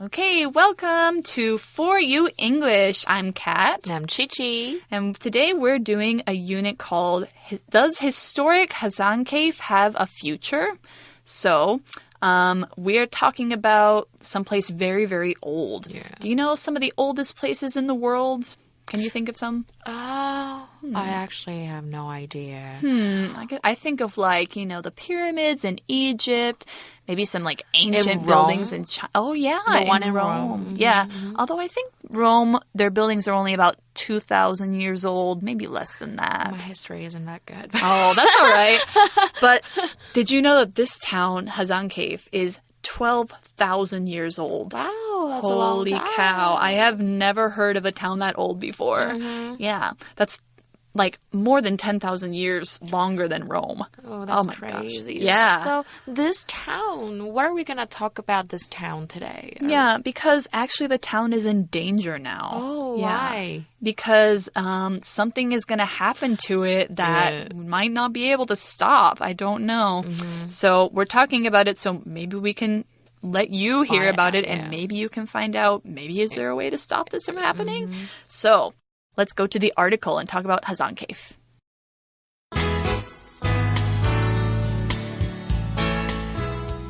Okay, welcome to For You English. I'm Kat. I'm Chi-Chi. And today we're doing a unit called Does Historic Hazan Cave Have a Future? So, we're talking about someplace very, very old. Yeah. Do you know some of the oldest places in the world? Can you think of some? I actually have no idea. I think of the pyramids in Egypt, maybe some ancient In buildings Rome? in China. Oh, yeah. The one in Rome. Yeah. Although I think Rome, their buildings are only about 2,000 years old, maybe less than that. My history isn't that good. Oh, that's all right. But did you know that this town, Hazan Cave, is 12,000 years old? Wow, that's a long time. Holy cow. I have never heard of a town that old before. Yeah, that's more than 10,000 years longer than Rome. Oh, that's my crazy. Gosh. Yeah. So this town, what are we going to talk about this town today? Yeah, because actually the town is in danger now. Oh, yeah. Why? Because something is going to happen to it that we might not be able to stop. I don't know. So we're talking about it, so maybe we can let you hear about it, and maybe you can find out, maybe is there a way to stop this from happening? So let's go to the article and talk about Hazan Cave.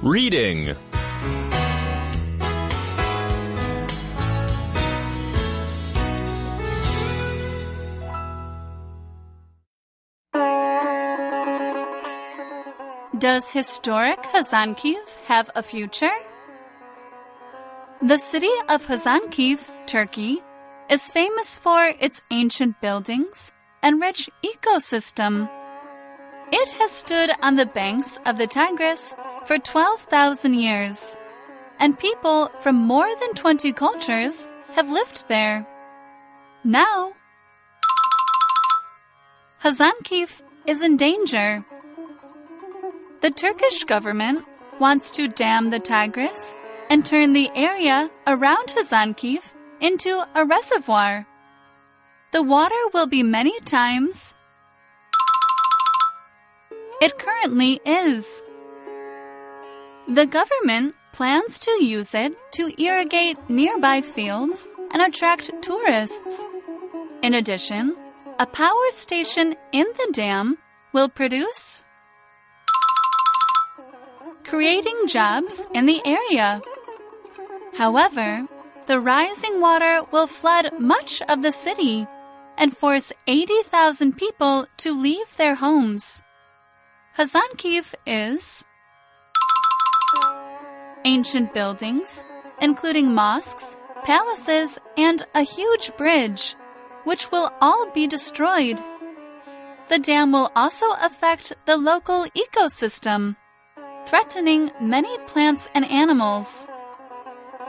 Reading. Does historic Hazan Cave have a future? The city of Hazan Cave, Turkey, is famous for its ancient buildings and rich ecosystem. It has stood on the banks of the Tigris for 12,000 years, and people from more than 20 cultures have lived there. Now, Hazan Cave is in danger. The Turkish government wants to dam the Tigris and turn the area around Hazan Cave into a reservoir. The water will be many times it currently is. The government plans to use it to irrigate nearby fields and attract tourists. In addition, a power station in the dam will produce, creating jobs in the area. However, the rising water will flood much of the city and force 80,000 people to leave their homes. Hazan Cave is ancient buildings, including mosques, palaces, and a huge bridge, which will all be destroyed. The dam will also affect the local ecosystem, threatening many plants and animals.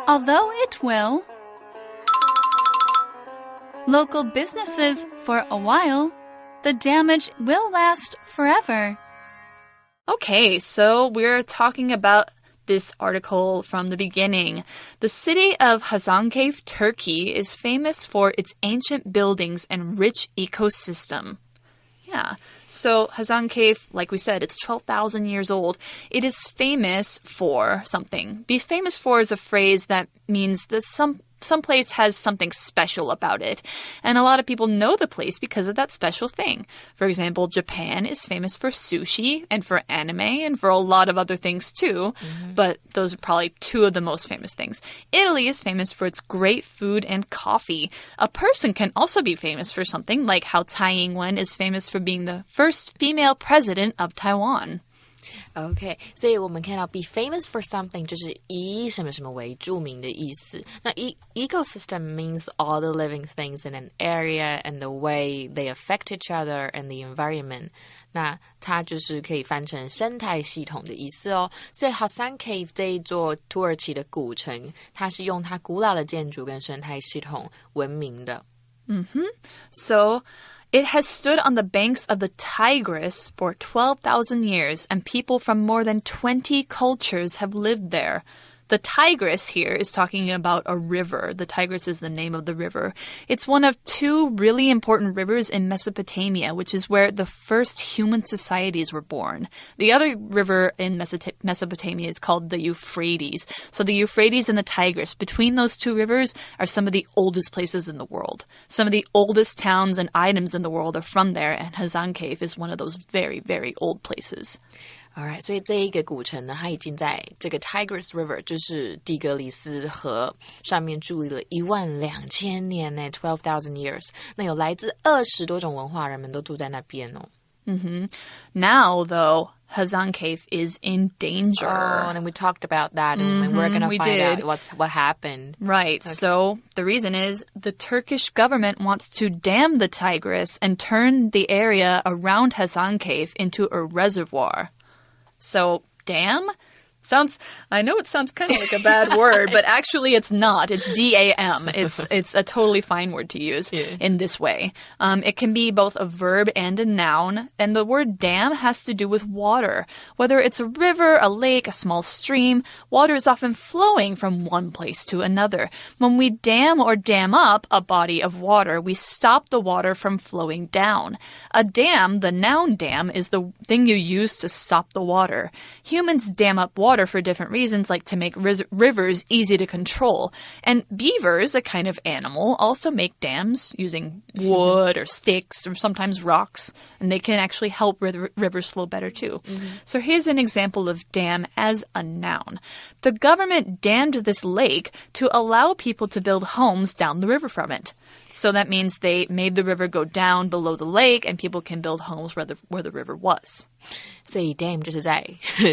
Although it will local businesses for a while, the damage will last forever. Okay, so we're talking about this article from the beginning. The city of Hazan Cave, Turkey, is famous for its ancient buildings and rich ecosystem. Yeah. So Hazan Cave, like we said, it's 12,000 years old. It is famous for something. Be famous for is a phrase that means that some place has something special about it. And a lot of people know the place because of that special thing. For example, Japan is famous for sushi and for anime and for a lot of other things too. But those are probably two of the most famous things. Italy is famous for its great food and coffee. A person can also be famous for something, like how Tsai Ing-wen is famous for being the first female president of Taiwan. OK， 所以我们看到 be famous for something 就是以什么什么为著名的意思。那 ecosystem means all the living things in an area and the way they affect each other and the environment. 那它就是可以翻成生态系统的意思哦。所以 Hazan Cave 这一座土耳其的古城，它是用它古老的建筑跟生态系统闻名的。So it has stood on the banks of the Tigris for 12,000 years, and people from more than 20 cultures have lived there. The Tigris here is talking about a river. The Tigris is the name of the river. It's one of two really important rivers in Mesopotamia, which is where the first human societies were born. The other river in Mesopotamia is called the Euphrates. So the Euphrates and the Tigris, between those two rivers, are some of the oldest places in the world. Some of the oldest towns and items in the world are from there, and Hazan Cave is one of those very, very old places. Alright, 所以这一个古城呢，它已经在这个 Tigris River， 就是底格里斯河上面伫立了12000年呢 12,000 years。那有来自20多种文化人们都住在那边哦。Now, though, Hazan Cave is in danger. Oh, and we talked about that, and we're going to find out what happened. Right. Okay. So the reason is the Turkish government wants to dam the Tigris and turn the area around Hazan Cave into a reservoir. So, dam? I know it sounds kind of like a bad word, but actually it's not. It's D-A-M. It's a totally fine word to use in this way. It can be both a verb and a noun, and the word dam has to do with water. Whether it's a river, a lake, a small stream, water is often flowing from one place to another. When we dam or dam up a body of water, we stop the water from flowing down. A dam, the noun dam, is the thing you use to stop the water. Humans dam up water for different reasons, like to make rivers easy to control. And beavers, a kind of animal, also make dams using wood or sticks or sometimes rocks, and they can actually help rivers flow better too. So here's an example of dam as a noun. The government dammed this lake to allow people to build homes down the river from it. So that means they made the river go down below the lake, and people can build homes where the river was. 所以 dam 就是在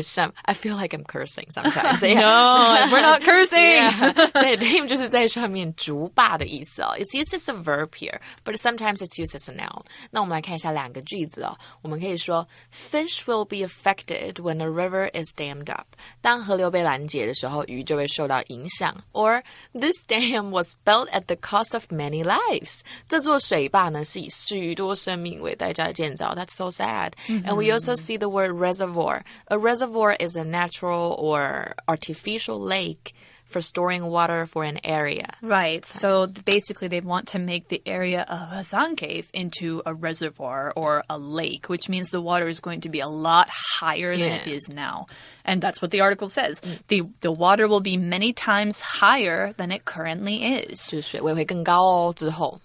上 I feel like I'm cursing sometimes. No, we're not cursing. 所以 dam 就是在上面筑坝的意思哦。It's used as a verb here, but sometimes it's used as a noun. 那我们来看一下两个句子哦。我们可以说 Fish will be affected when a river is dammed up. 当河流被拦截的时候，鱼就会受到影响。Or this dam was built at the cost of many lives. 这座水坝呢是以许多生命为代价建造。That's so sad. And we also see the word reservoir. A reservoir is a natural or artificial lake for storing water for an area. Right. So basically they want to make the area of Hazan Cave into a reservoir or a lake, which means the water is going to be a lot higher than it is now. And that's what the article says. The water will be many times higher than it currently is. 就是水位会更高哦，之后。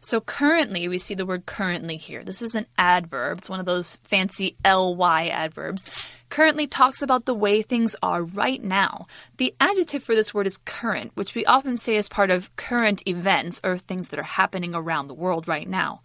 So currently, we see the word currently here. This is an adverb. It's one of those fancy ly adverbs. Currently talks about the way things are right now. The adjective for this word is current, which we often say is part of current events or things that are happening around the world right now.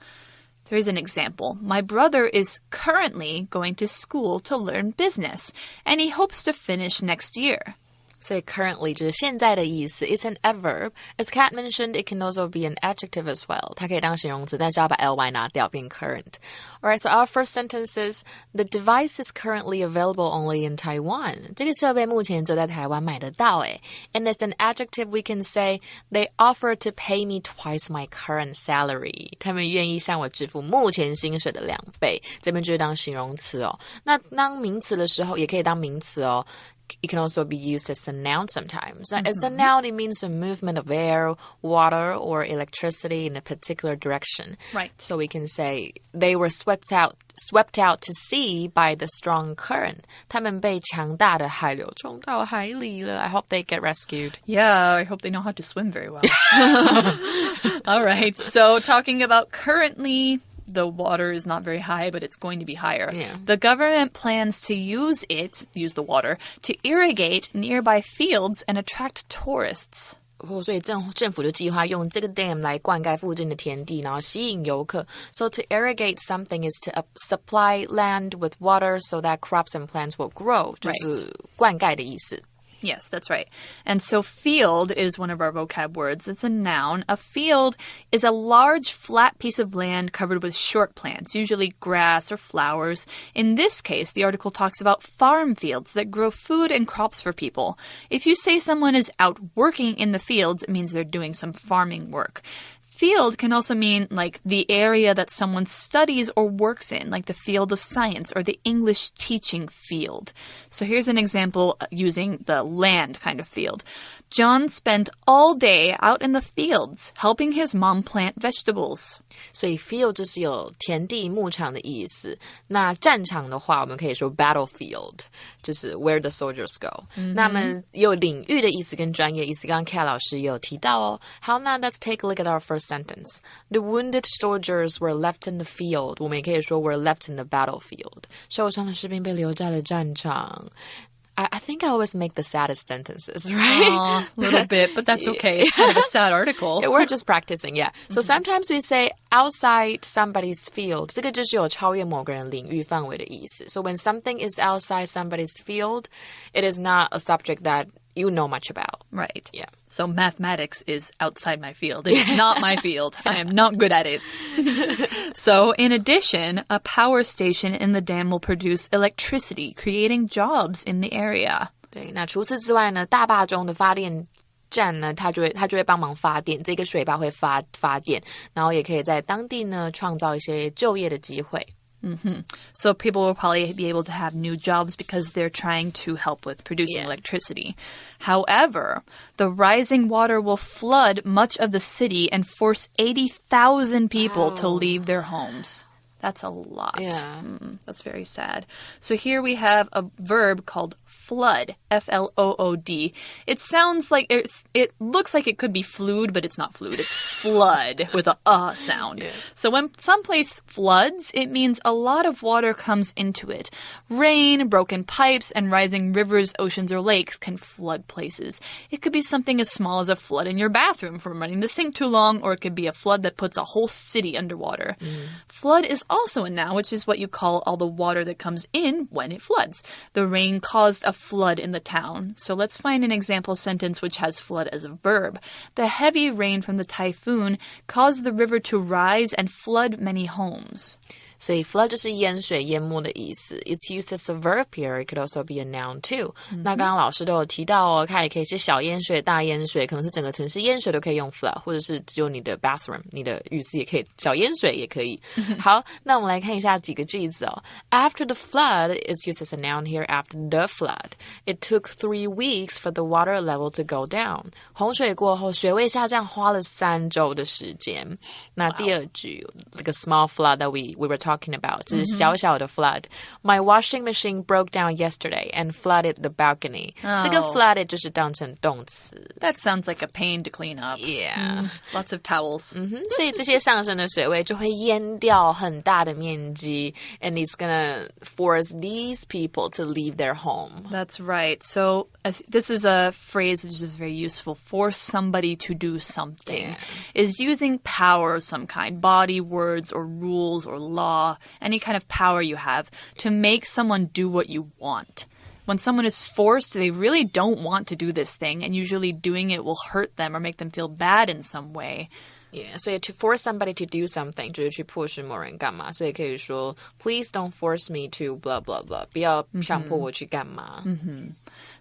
Here's an example. My brother is currently going to school to learn business, and he hopes to finish next year. 所以 currently 就是现在的意思。It's an adverb. As Kat mentioned, it can also be an adjective as well. 它可以当形容词，但是要把 ly 拿掉，变 current. Alright, so our first sentence is, the device is currently available only in Taiwan. 这个设备目前只有在台湾买得到诶。And as an adjective, we can say, they offer to pay me twice my current salary. 他们愿意向我支付目前薪水的2倍。这边就是当形容词哦。那当名词的时候，也可以当名词哦。It can also be used as a noun sometimes. As a noun, it means a movement of air, water, or electricity in a particular direction. Right. So we can say they were swept out to sea by the strong current. 他们被强大的海流冲到海里了。I hope they get rescued. Yeah, I hope they know how to swim very well. All right, so talking about currently... The water is not very high, but it's going to be higher. Yeah. The government plans to use the water, to irrigate nearby fields and attract tourists. 所以政府就计划用这个 dam 来灌溉附近的田地，然后吸引游客。So to irrigate something is to supply land with water so that crops and plants will grow. 就是灌溉的意思。Yes, that's right. And so field is one of our vocab words. It's a noun. A field is a large, flat piece of land covered with short plants, usually grass or flowers. In this case, the article talks about farm fields that grow food and crops for people. If you say someone is out working in the fields, it means they're doing some farming work. field can also mean like the area that someone studies or works in, like the field of science or the English teaching field. So here's an example using the land kind of field. John spent all day out in the fields helping his mom plant vegetables. 所以 field 就是有田地牧场的意思。那战场的话，我们可以说 battlefield， 就是 where the soldiers go。那么也有领域的意思跟专业意思，刚刚 Kat 老师也有提到哦。好，那 let's take a look at our first sentence. The wounded soldiers were left in the field. 我们也可以说 were left in the battlefield. 受伤的士兵被留在了战场。I think I always make the saddest sentences, right? A little bit, but that's okay. It's kind of a sad article. Yeah, we're just practicing, yeah. So sometimes we say outside somebody's field. 这个就是有超越某个人领域范围的意思。So when something is outside somebody's field, it is not a subject that you know much about. Right. Yeah. So mathematics is outside my field. It is not my field. I am not good at it. So in addition, a power station in the dam will produce electricity, creating jobs in the area. 对，那除此之外呢，大坝中的发电站呢，它就会帮忙发电，这个水坝会发电，然后也可以在当地呢创造一些就业的机会。So people will probably be able to have new jobs because they're trying to help with producing electricity. However, the rising water will flood much of the city and force 80,000 people to leave their homes. That's a lot. Yeah. That's very sad. So here we have a verb called flood, F-L-O-O-D. It sounds like it looks like it could be flued, but it's not flued. It's flood with a sound. Yeah. So when someplace floods, it means a lot of water comes into it. Rain, broken pipes, and rising rivers, oceans, or lakes can flood places. It could be something as small as a flood in your bathroom from running the sink too long, or it could be a flood that puts a whole city underwater. Flood is also a noun, which is what you call all the water that comes in when it floods. The rain caused a flood in the town. So let's find an example sentence which has flood as a verb. The heavy rain from the typhoon caused the river to rise and flood many homes. 所以 flood 就是淹水淹没的意思。It's used as a verb here. It could also be a noun too. 那刚刚老师都有提到哦，它也可以是小淹水、大淹水，可能是整个城市淹水都可以用 flood， 或者是只有你的 bathroom、你的浴室也可以小淹水也可以。好，那我们来看一下几个句子哦。After the flood is used as a noun here. After the flood, it took 3 weeks for the water level to go down. 洪水过后，水位下降花了3周的时间。那第二句 like a small flood that we were talking about. 这是小小的 flood. My washing machine broke down yesterday and flooded the balcony. 这个 flooded 就是当成动词。That sounds like a pain to clean up. Yeah. Lots of towels. 所以这些上升的水位就会淹掉很大的面积 and it's gonna force these people to leave their home. That's right. So this is a phrase which is very useful. Force somebody to do something. Is using power of some kind, body, words, or rules, or law, any kind of power you have to make someone do what you want. When someone is forced, they really don't want to do this thing, and usually doing it will hurt them or make them feel bad in some way. Yeah, 所以 to force somebody to do something 就是去迫使某人干嘛，所以可以说 Please don't force me to blah blah blah. 不要强迫我去干嘛。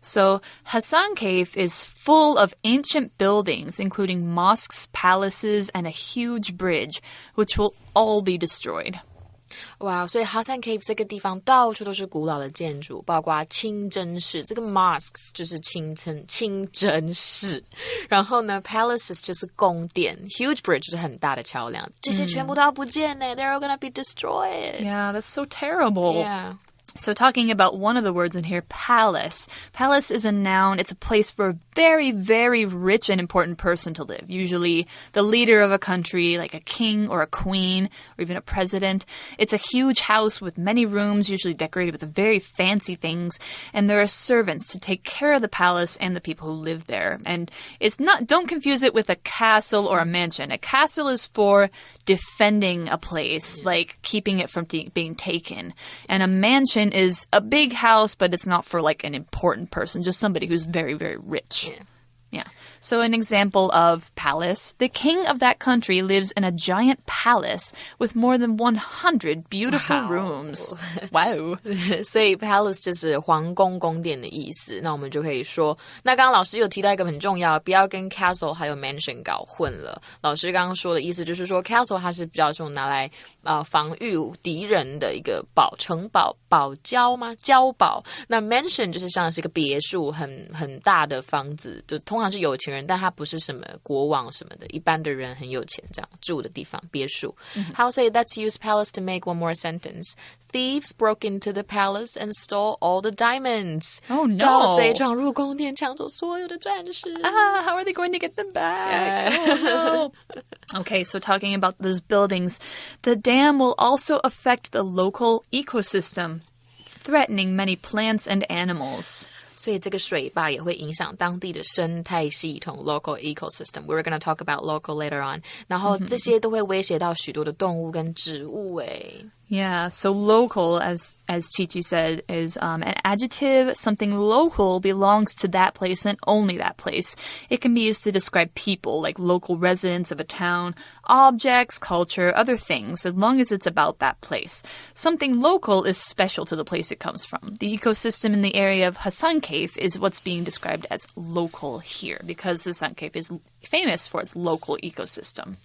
So Hasan Cave is full of ancient buildings, including mosques, palaces, and a huge bridge, which will all be destroyed. 哇，所以 Hasan Cave 这个地方到处都是古老的建筑，包括清真寺，这个 mosques 就是清真寺，然后呢 palaces 就是宫殿 ，huge bridge 就是很大的桥梁，这些全部都要不见呢 ，they're all gonna be destroyed. Yeah, that's so terrible. Yeah. So talking about one of the words in here, palace. Palace is a noun. It's a place for a very, very rich and important person to live. Usually the leader of a country, like a king or a queen, or even a president. It's a huge house with many rooms, usually decorated with very fancy things. And there are servants to take care of the palace and the people who live there. And it's not, don't confuse it with a castle or a mansion. A castle is for defending a place, like keeping it from being taken. And a mansion is a big house, but it's not for like an important person, just somebody who's very, very rich. Yeah. So an example of palace, the king of that country lives in a giant palace with more than 100 beautiful rooms. Wow. 所以 palace 就是皇宫宫殿的意思。那我们就可以说，那刚刚老师有提到一个很重要的，不要跟 castle 还有 mansion 搞混了。老师刚刚说的意思就是说 castle 它是比较拿来防御敌人的一个城堡堡礁吗？碉堡。那 mansion 就是像是一个别墅，很大的房子，就通常是有钱人，但它不是什么国王什么的，一般的人很有钱这样住的地方，别墅。How say let's use palace to make one more sentence. Thieves broke into the palace and stole all the diamonds. Oh no. 盗贼闯入宫殿，抢走所有的钻石。How are they going to get them back? Oh no. Okay, so talking about those buildings, the dam will also affect the local ecosystem, threatening many plants and animals. 所以这个水坝也会影响当地的生态系统 local ecosystem. We're going to talk about local later on. 然后这些都会威胁到许多的动物跟植物诶。Yeah, so local, as Chichi said, is an adjective. Something local belongs to that place and only that place. It can be used to describe people, like local residents of a town, objects, culture, other things, as long as it's about that place. Something local is special to the place it comes from. The ecosystem in the area of Hasankeyf is what's being described as local here, because Hasankeyf is famous for its local ecosystem.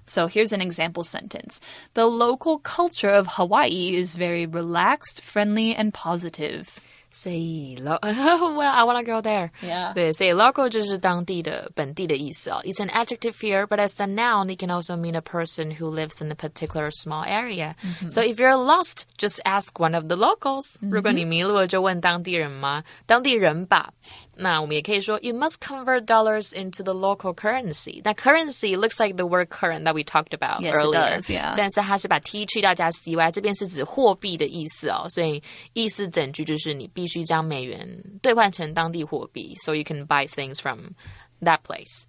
So here's an example sentence. The local culture of Hawaii is very relaxed, friendly, and positive. Say well, I want to go there. Yeah. 对，所以 local 就是当地的本地的意思哦。It's an adjective here, but as a noun, it can also mean a person who lives in a particular small area. So if you're lost, just ask one of the locals. 如果你迷路了，就问当地人吗？当地人吧。那我们也可以说 You must convert dollars into the local currency. 那 currency looks like the word current that we talked about earlier. Yes, it does, yeah. 但是它是把 t 去掉加 cy， 这边是指货币的意思哦。所以意思整句就是你必须将美元兑换成当地货币 so you can buy things from that place.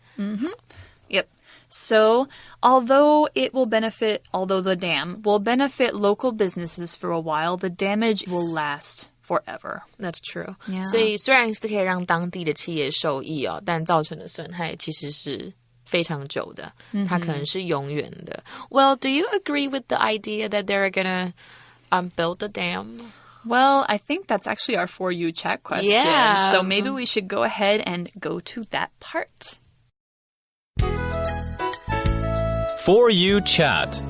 Yep. So, although the dam will benefit local businesses for a while, the damage will last forever. That's true. Yeah. 所以虽然是可以让当地的企业受益哦，但造成的损害其实是非常久的，它可能是永远的。Well, do you agree with the idea that they're gonna build a dam? Well, I think that's actually our For You chat question. Yeah. So maybe we should go ahead and go to that part. For You chat.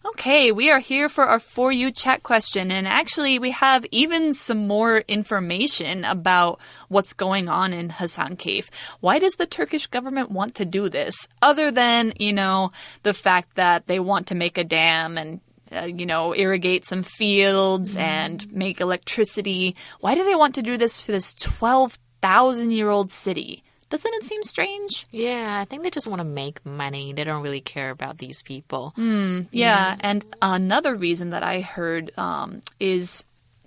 Okay, we are here for our For You chat question, and actually we have even some more information about what's going on in Hasankeyf. Why does the Turkish government want to do this? Other than, the fact that they want to make a dam and irrigate some fields and make electricity. Why do they want to do this to this 12,000-year-old city? Doesn't it seem strange? Yeah, I think they just want to make money. They don't really care about these people. Yeah, and another reason that I heard is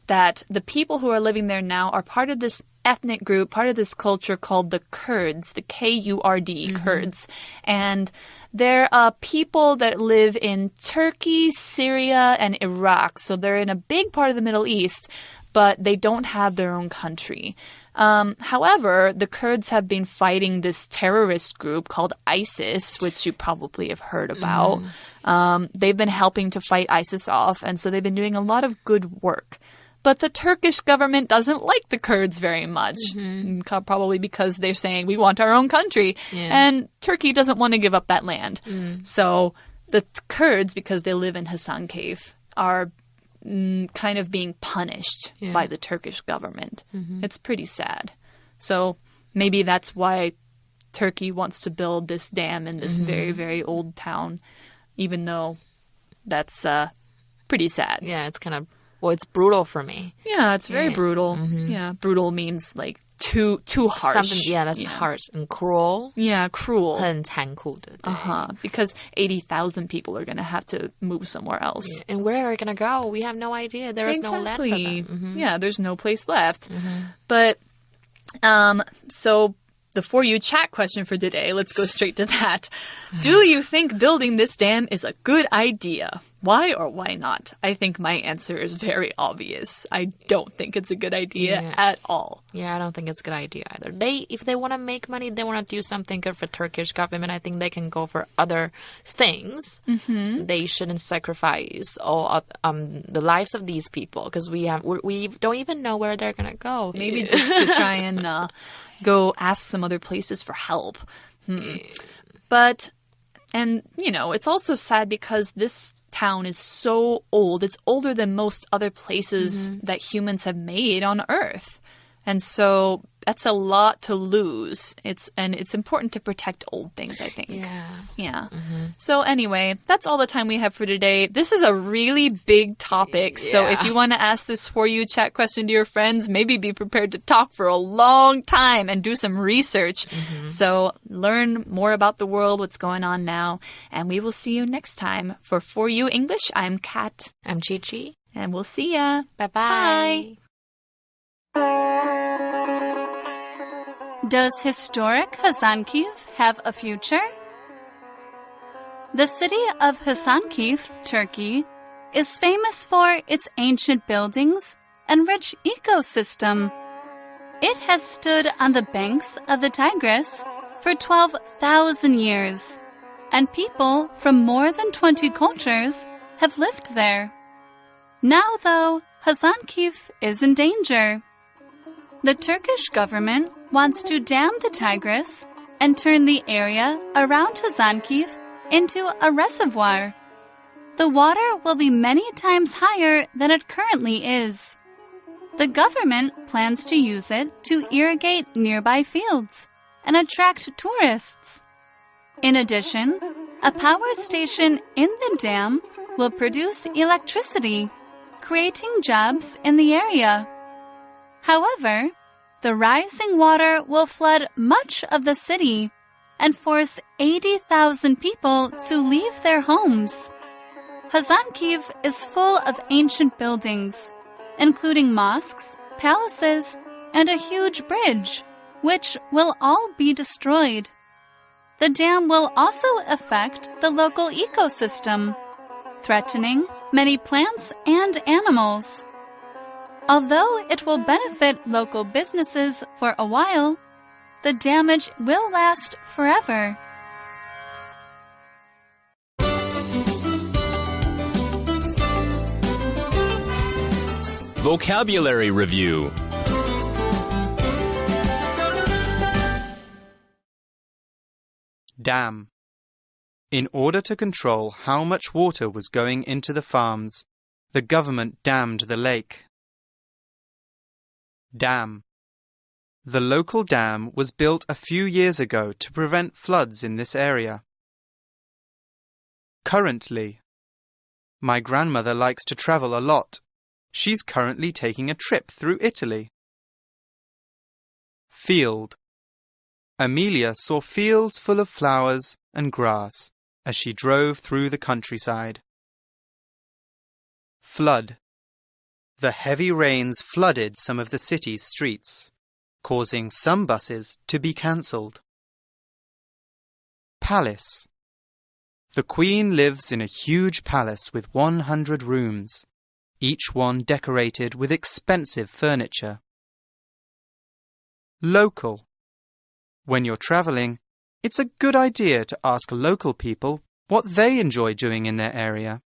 that the people who are living there now are part of this ethnic group, part of this culture called the Kurds, the K-U-R-D, Kurds. And they're people that live in Turkey, Syria, and Iraq. So they're in a big part of the Middle East, but they don't have their own country. However, the Kurds have been fighting this terrorist group called ISIS, which you probably have heard about. They've been helping to fight ISIS off, and so they've been doing a lot of good work. But the Turkish government doesn't like the Kurds very much, probably because they're saying, we want our own country. Yeah. And Turkey doesn't want to give up that land. So the Kurds, because they live in Hasankeyf, are kind of being punished by the Turkish government. It's pretty sad. So maybe that's why Turkey wants to build this dam in this very, very old town, even though that's pretty sad. Yeah, it's kind of, it's brutal for me. Yeah, it's very brutal. Yeah, brutal means like too harsh. Something, that's harsh. And cruel. Yeah, cruel. 很残酷的，对。Because 80,000 people are going to have to move somewhere else. Yeah. And where are we going to go? We have no idea. There is no land for them. Yeah, there's no place left. But, so the For You chat question for today, let's go straight to that. Do you think building this dam is a good idea? Why or why not? I think my answer is very obvious. I don't think it's a good idea at all. Yeah, I don't think it's a good idea either. If they want to make money, they want to do something good for Turkish government, I think they can go for other things. They shouldn't sacrifice all the lives of these people because we don't even know where they're going to go. Maybe just to try and go ask some other places for help. But... And, it's also sad because this town is so old. It's older than most other places that humans have made on Earth. And so that's a lot to lose. It's important to protect old things, I think. Yeah. So anyway, that's all the time we have for today. This is a really big topic. So if you want to ask this For You chat question to your friends, maybe be prepared to talk for a long time and do some research. So learn more about the world, what's going on now. And we will see you next time. For You English, I'm Kat. I'm Chi-Chi. And we'll see ya. Bye-bye. Does historic Hasankeyf have a future? The city of Hasankeyf, Turkey, is famous for its ancient buildings and rich ecosystem. It has stood on the banks of the Tigris for 12,000 years, and people from more than 20 cultures have lived there. Now, though, Hasankeyf is in danger. The Turkish government wants to dam the Tigris and turn the area around Hasankeyf into a reservoir. The water will be many times higher than it currently is. The government plans to use it to irrigate nearby fields and attract tourists. In addition, a power station in the dam will produce electricity, creating jobs in the area. However, the rising water will flood much of the city and force 80,000 people to leave their homes. Hasankeyf is full of ancient buildings, including mosques, palaces, and a huge bridge, which will all be destroyed. The dam will also affect the local ecosystem, threatening many plants and animals. Although it will benefit local businesses for a while, the damage will last forever. Vocabulary Review. Dam. In order to control how much water was going into the farms, the government dammed the lake. Dam. The local dam was built a few years ago to prevent floods in this area. Currently. My grandmother likes to travel a lot. She's currently taking a trip through Italy. Field. Amelia saw fields full of flowers and grass as she drove through the countryside. Flood. The heavy rains flooded some of the city's streets, causing some buses to be cancelled. Palace. The Queen lives in a huge palace with 100 rooms, each one decorated with expensive furniture. Local. When you're travelling, it's a good idea to ask local people what they enjoy doing in their area.